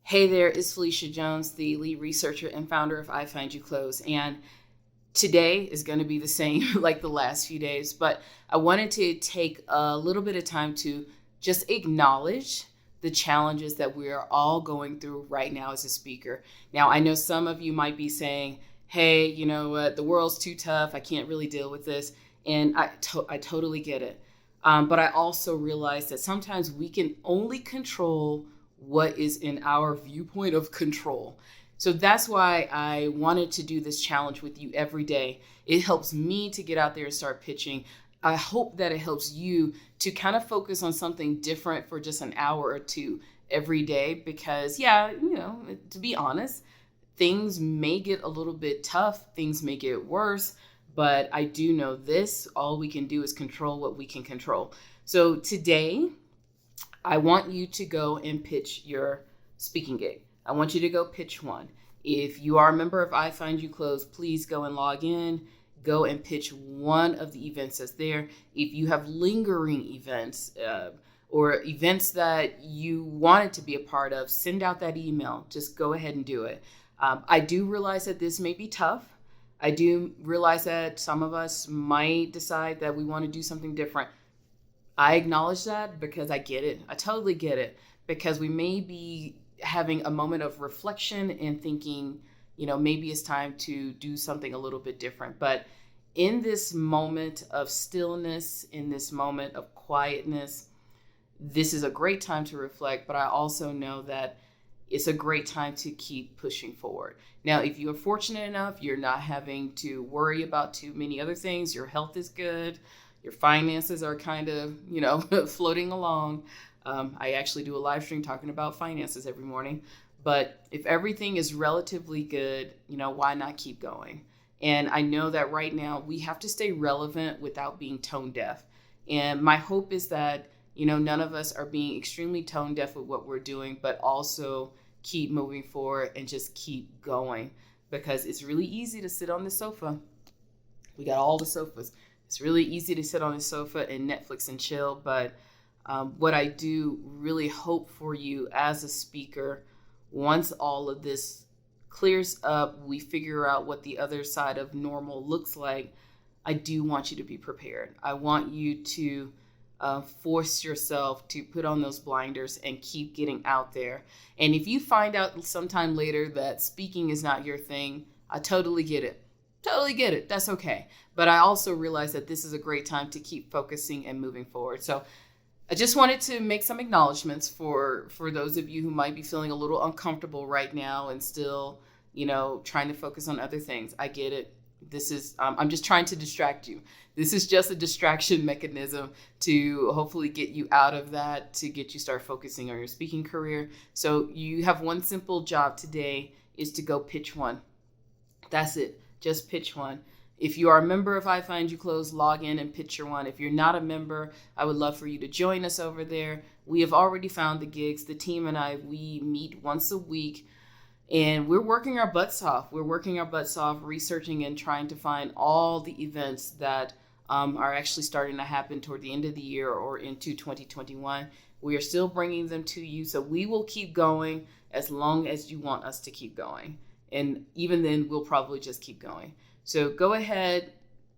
Hey there, it's Phylecia Jones, the lead researcher and founder of iFind You Close. And today is going to be the same like the last few days, but I wanted to take a little bit of time to just acknowledge the challenges that we are all going through right now as a speaker. Now, I know some of you might be saying, hey, you know what, the world's too tough. I can't really deal with this. And I totally get it. But I also realize that sometimes we can only control what is in our viewpoint of control. So that's why I wanted to do this challenge with you every day. It helps me to get out there and start pitching. I hope that it helps you to kind of focus on something different for just an hour or two every day, because to be honest, things may get a little bit tough, things may get worse, but I do know this, all we can do is control what we can control. So today, I want you to go and pitch your speaking gig. I want you to go pitch one. If you are a member of iFind You Close, please go and log in. Go and pitch one of the events that's there. If you have lingering events or events that you wanted to be a part of, send out that email. Just go ahead and do it. I do realize that this may be tough. I do realize that some of us might decide that we want to do something different. I acknowledge that because I get it. I totally get it, because we may be having a moment of reflection and thinking, maybe it's time to do something a little bit different. But in this moment of stillness, in this moment of quietness, this is a great time to reflect, but I also know that it's a great time to keep pushing forward. Now, if you are fortunate enough, you're not having to worry about too many other things, your health is good, your finances are kind of, floating along. I actually do a live stream talking about finances every morning. But if everything is relatively good, why not keep going? And I know that right now we have to stay relevant without being tone deaf. And my hope is that, none of us are being extremely tone deaf with what we're doing, but also keep moving forward and just keep going, because it's really easy to sit on the sofa. We got all the sofas. It's really easy to sit on the sofa and Netflix and chill, but what I do really hope for you as a speaker, once all of this clears up, we figure out what the other side of normal looks like, I do want you to be prepared. I want you to force yourself to put on those blinders and keep getting out there. And if you find out sometime later that speaking is not your thing, I totally get it. Totally get it. That's okay. But I also realize that this is a great time to keep focusing and moving forward. So I just wanted to make some acknowledgments for those of you who might be feeling a little uncomfortable right now and still, trying to focus on other things. I get it. This is, I'm just trying to distract you. This is just a distraction mechanism to hopefully get you out of that, to get you start focusing on your speaking career. So you have one simple job today, is to go pitch one. That's it. Just pitch one. If you are a member of iFind You Close, log in and pitch your one. If you're not a member, I would love for you to join us over there. We have already found the gigs. The team and I, we meet once a week, and we're working our butts off. We're working our butts off, researching and trying to find all the events that are actually starting to happen toward the end of the year or into 2021. We are still bringing them to you, so we will keep going as long as you want us to keep going. And even then, we'll probably just keep going. So go ahead,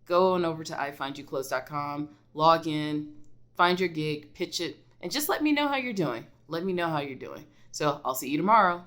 go on over to ifindyouclose.com, log in, find your gig, pitch it, and just let me know how you're doing. Let me know how you're doing. So I'll see you tomorrow.